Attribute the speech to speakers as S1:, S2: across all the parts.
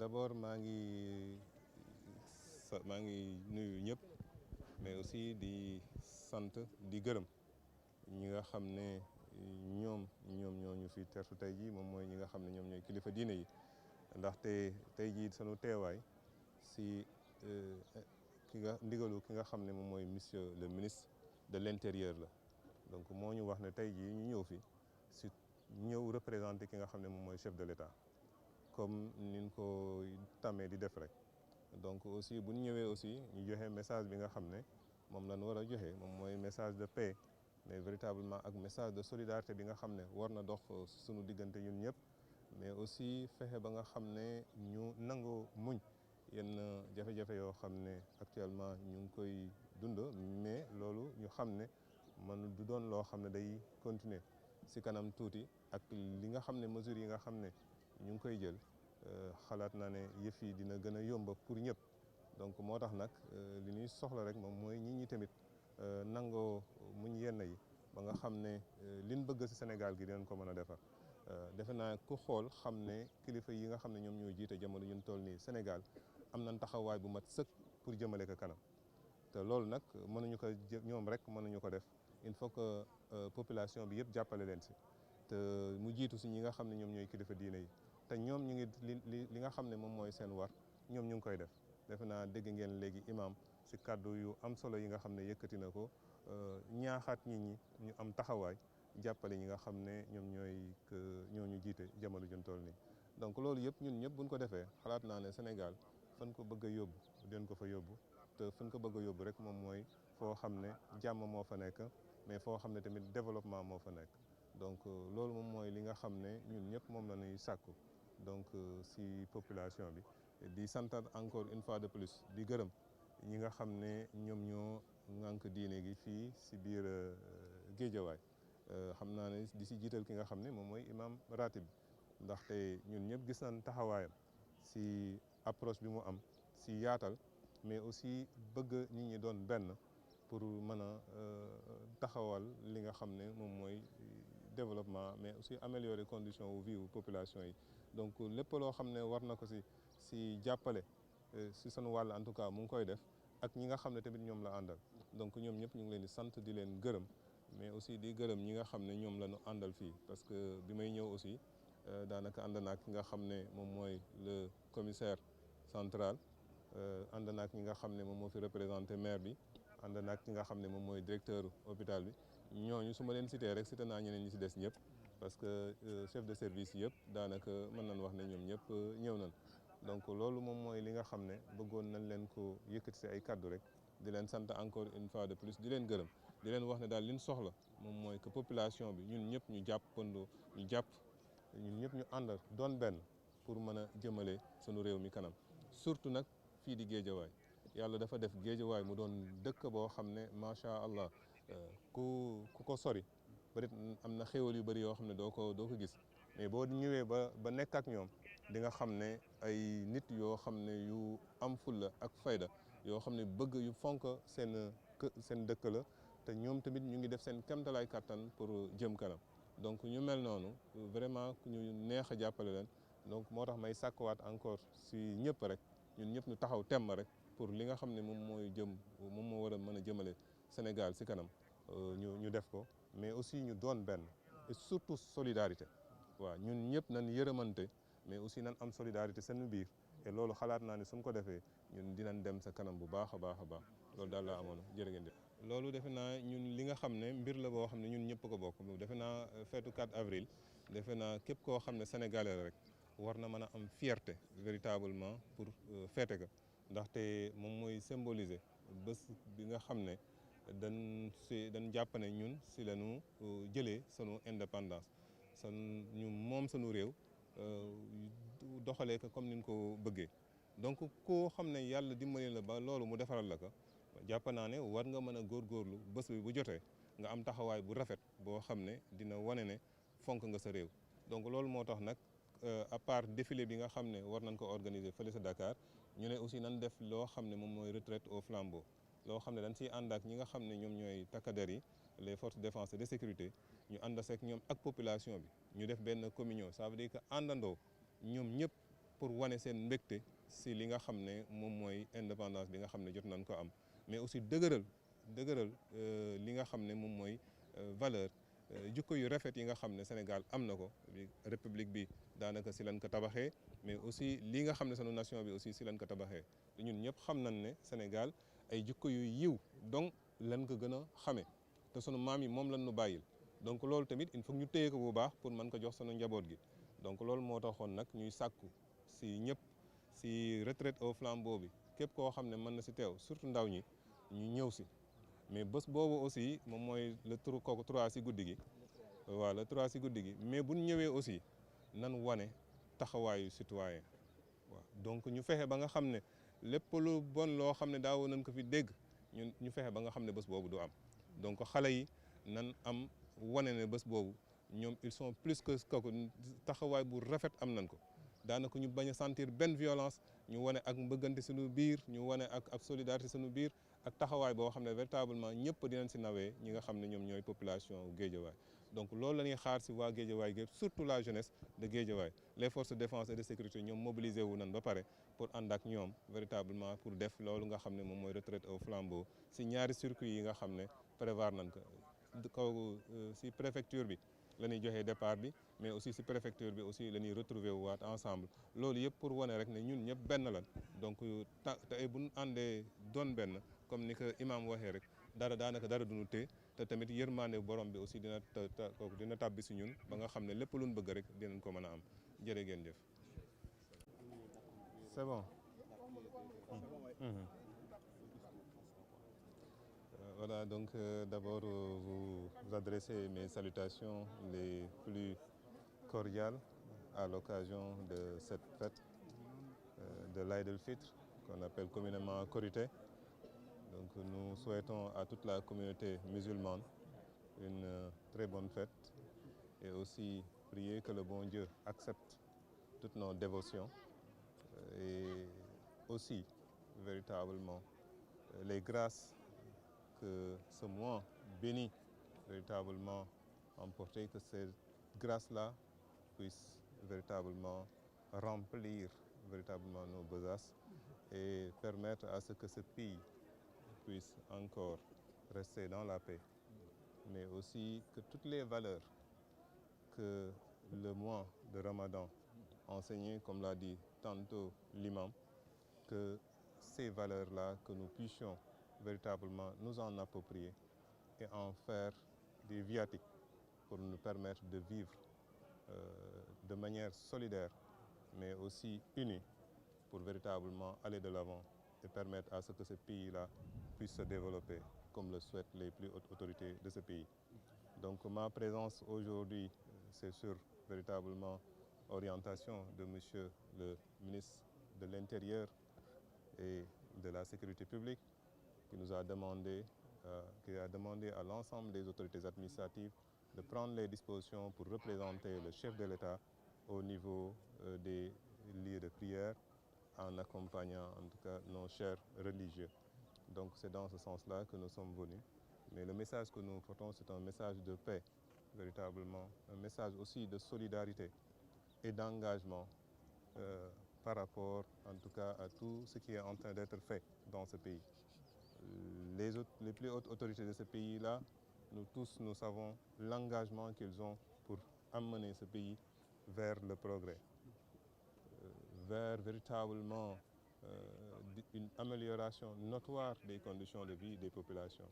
S1: d'abord maa ngi nuyu ñëpp mais aussi di sant di gërëm ñi nga xam ne ñoom ñoo ñu fi tertu tey jii moom mooy ñi nga xam ne ñoom ñooy kilifa diine yi ndaxte tey jii sunu teewaay si ndigalu ki nga xam ne moom mooy monsieur le ministre de l'intérieur la donc moo ñu wax ne tey jii ñu ñëw fi si ñëw représenté ki nga xam ne moom mooy chef de l'État comme niñ ko tàmmee di def rek donc aussi bu ñu ñëwee aussi ñu joxe message bi nga xam ne moom lañ war a joxe moom mooy message de paix mais véritablement ak message de solidarité bi nga xam ne war na dox suñu diggante ñun ñëpp mais aussi fexe ba nga xam ne ñu nangoo muñ yenn jafe-jafe yoo xam ne actuellement ñu ngi koy dund mais loolu ñu xam ne man du doon loo xam ne day continuer si kanam tuuti ak li nga xam ne mesures yi nga xam ne ñu ngi koy jël xalaat naa ne yëf yi dina gën a yomb pour ñëpp donc moo tax nag li ñuy soxla rek moom mooy nit ñi tamit nangoo muñ yenn yi ba nga xam ne liñ bëgg ci Sénégal gi dinañ ko mën a defar defe naa ku xool xam ne kilifa yi nga xam ne ñoom ñoo jiite jamono ñun toll nii Sénégal am nañ taxawaay bu mat sëkk pour jëmale ko kanam te loolu nag mënuñu ko ñoom rek mënuñu ko def il faut que population bi yëpp jàppale leen ci te mu jiitu ci ñi nga xam ne ñoom ñooy kilifa diine yi te ñoom ñu ngi li nga xam ne moom mooy seen war ñoom ñu ngi koy def defe naa dégg ngeen léegi imam ci kàddu yu am solo yi nga xam ne yëkkati na ko ñaaxaat nit ñi ñu am taxawaay jàppale ñi nga xam ne ñoom ñoo ñu jiite jamono jun toll nii donc loolu yëpp ñun ñëpp buñ ko defee xalaat naa ne Sénégal fan ko bëgg a yóbbu den ko fa yóbbu te fan ko bëgg a yóbbu rek moom mooy foo xam ne jàmm moo fa nekk mais foo xam ne tamit développement moo fa nekk donc loolu moom mooy li nga xam ne ñun ñëpp moom la ñuy sàkku donc si population bi di santaat encore une fois de plus di gërëm ñi nga xam ne ñoom ñoo ŋànk diine gi fii si biir Géejawaay xam naa ne di si jiital ki nga xam ne moom mooy imam ratib ndaxte ñun ñëpp gis nañ taxawaayam si approche bi mu am si yaatal mais aussi bëgg nit ñi doon benn pour mën a taxawal li nga xam ne moom mooy développement mais aussi améliorer condition wu vie wu population yi donc lépp loo xam ne war na ko si jàppale si sunu wàll en tout cas mu ngi koy def ak ñi nga xam ne tamit ñoom la àndal donc ñoom ñëpp ñu ngi leen di sant di leen gërëm mais aussi di gërëm ñi nga xam ne ñoom la ñu àndal fii parce que bi may ñëw aussi daanaka ànd naag ki nga xam ne moom mooy le commissaire central ànd naag ñi nga xam ne moom moo fi représenté maire bi ànd naag ki nga xam ne moom mooy directeur hôpital bi ñooñu su ma leen cité rek cité naa ñeneen ñi si des ñëpp parce que chef de service yëpp daanaka mën nañ wax ne ñoom ñëpp ñëw nañ donc loolu moom mooy li nga xam ne bëggoon nañ leen ko yëkkati si ay kaddu rek di leen sant encore une fois de plus di leen gërëm di leen wax ne daal liñ soxla moom mooy que population bi ñun ñëpp ñu jàppandoo ñu jàpp ñun ñëpp ñu ànd doon benn pour mën a jëmale sunu réew mi kanam surtout nag fii di Géejawaay yàlla dafa def Géejawaay mu doon dëkk boo xam ne macha allah ku ko sori bëri am na xéwal yu bëri yoo xam ne doo ko gis mais boo ñëwee ba nekk ak ñoom di nga xam ne ay nit yoo xam ne yu am fulla ak fayda yoo xam ne bëgg yu fonk seen dëkk la te ñoom tamit ñu ngi def seen kéemtalaay kattan pour jëm kanam donc ñu mel noonu vraiment ñu neex a jàppale leen donc moo tax may sàkkuwaat encore si ñëpp rek ñun ñëpp ñu taxaw temm rek pour li nga xam ne moom moo war a mën a jëmale Sénégal si kanam ñu def ko mais aussi ñu doon benn et surtout solidarité waaw ñun ñëpp nañ yërëmante mais aussi nañ am solidarité seen biir et loolu xalaat naa ne su ko defee ñun dinañ dem sa kanam bu baax a baax a baax loolu daal laa amoon jërë ngeen jëf loolu defe naa ñun li nga xam ne mbir la boo xam ne ñun ñëpp ko bokk defe naa feetu 4 avril defe naa képp koo xam ne sénégalais rek war na mën a am fierté véritablement pour feete ko ndaxte moom mooy symboliser bés bi nga xam ne dañ jàpp ne ñun si lañu jëlee sunu indépendance ñu moom sunu réew doxalee ko comme ni ñu ko bëggee donc koo xam ne yàlla dimbali la ba loolu mu defaral la ko jàpp naa ne war nga mën a góorgóorlu bés bi bu jotee nga am taxawaay bu rafet boo xam ne dina wane ne fonk nga sa réew donc loolu moo tax nag à part défilé bi nga xam ne war nañ ko organiser fële sa Dakar ñu ne aussi nan def loo xam ne moom mooy retraite au flambeau loo xam ne dañ siy ànd ak ñi nga xam ne ñoom ñooy takkader yi les forces de défense et de sécurité ñu ànd seeg ñoom ak population bi ñu def benn communion ça veut dire que àndandoo ñoom ñëpp pour wane seen mbégte si li nga xam ne moom mooy indépendance bi nga xam ne jot nañ ko am mais aussi dëgëral li nga xam ne moom mooy valeur jikko yu rafet yi nga xam ne Sénégal am na ko république bi daanaka si lañ ko tabaxee mais aussi li nga xam ne sunu nation bi aussi si lañ ko tabaxee ñun ñëpp xam nañ ne Sénégal ay jikko yu yiw donc lan ko gën a xamee te sunu maam yi moom lan nu bàyyil donc loolu tamit il faut ñu téye ko bu baax pour mën ko jox sunu njaboot gi donc loolu moo taxoon nag ñuy sàkku si ñëpp si retraite au flambeau bi képp koo xam ne mën na si teew surtout ndaw ñi ñu ñëw si mais bés boobu aussi moom mooy le kooku 3 si guddi gi waaw le 3 si guddi gi mais bu ñëwee aussi nan wane taxawaayu citoyen waaw donc ñu fexe ba nga xam ne lépp lu bon loo xam ne daawoon nañ ko fi dégg ñu fexe ba nga xam ne bés boobu du am donc xale yi nan am wane ne bés boobu ñoom ils sont plus que kooku taxawaay bu rafet am nañ ko daanaka ñu bañ a sentir benn violence ñu wane ak mbëggante suñu biir ñu wane ak solidarité suñu biir ak taxawaay boo xam ne véritablement ñëpp dinañ si nawee ñi nga xam ne ñoom ñooy population Guédiawaye donc loolu la ñuy xaar si waa Guédiawaye gépp surtout la jeunesse de Guédiawaye les forces de défense et de sécurité ñoom mobilisé wu nañ ba pare pour ànd ak ñoom véritablement pour def loolu nga xam ne moom mooy retraite au flambeau si ñaari circuit yi nga xam ne prévoir nañ ko kaw si préfecture bi la ñuy joxee départ bi mais aussi si préfecture bi aussi la ñuy retrouver waat ensemble loolu yëpp pour wane rek ne ñun ñëpp benn lan donc te bu ñu àndee doon benn comme ni ko imam waxee rek daanaka dara duñu téye te tamit yërmande borom bi aussi dina tàbbi si ñun ba nga xam ne lépp luñ bëgg rek dinañ ko mën a am jërë ngeen jëf. C'est bon. Voilà, donc d'abord vous adressez mes salutations les plus cordiales à l'occasion de cette fête de l'Aïd el-Fitr qu'on appelle communément Korité. Donc nous souhaitons à toute la communauté musulmane une très bonne fête et aussi prier que le bon Dieu accepte toutes nos dévotions et aussi véritablement les grâces que ce mois béni véritablement emporter, que ces grâces-là puissent véritablement remplir véritablement nos besaces et permettre à ce que ce pays puisse encore rester dans la paix, mais aussi que toutes les valeurs que le mois de Ramadan enseignait, comme l'a dit tantôt l'imam, que ces valeurs-là, que nous puissions véritablement nous en approprier et en faire des viatiques pour nous permettre de vivre de manière solidaire, mais aussi unie, pour véritablement aller de l'avant et permettre à ce que ce pays-là puisse se développer comme le souhaitent les plus hautes autorités de ce pays. Donc ma présence aujourd'hui, c'est sur véritablement orientation de Monsieur le ministre de l'Intérieur et de la Sécurité publique, qui nous a demandé, à l'ensemble des autorités administratives de prendre les dispositions pour représenter le chef de l'État au niveau des lieux de prière, en accompagnant en tout cas nos chers religieux. Donc c'est dans ce sens-là que nous sommes venus. Mais le message que nous portons, c'est un message de paix, véritablement, un message aussi de solidarité et d'engagement par rapport en tout cas à tout ce qui est en train d'être fait dans ce pays. Les plus hautes autorités de ce pays-là, nous tous, nous savons l'engagement qu'ils ont pour amener ce pays vers le progrès, vers véritablement une amélioration notoire des conditions de vie des populations.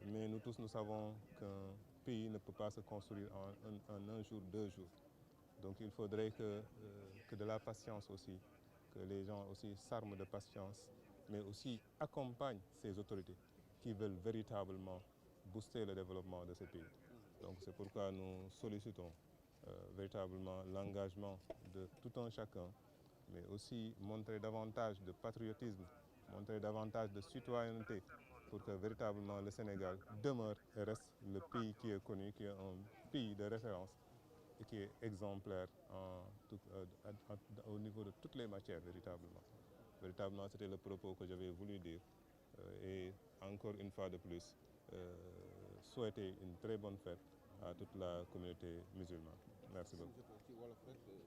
S1: Mais nous tous, nous savons qu'un pays ne peut pas se construire en un jour, 2 jours. Donc il faudrait que de la patience aussi, que les gens aussi s'arment de patience, mais aussi accompagnent ces autorités qui veulent véritablement booster le développement de ce pays. Donc c'est pourquoi nous sollicitons véritablement l'engagement de tout un chacun, mais aussi montrer davantage de patriotisme, montrer davantage de citoyenneté pour que véritablement le Sénégal demeure et reste le pays qui est connu, qui est un pays de référence et qui est exemplaire au niveau de toutes les matières véritablement. Véritablement, c'était le propos que j'avais voulu dire et encore une fois de plus, souhaiter une très bonne fête à toute la communauté musulmane. Merci beaucoup.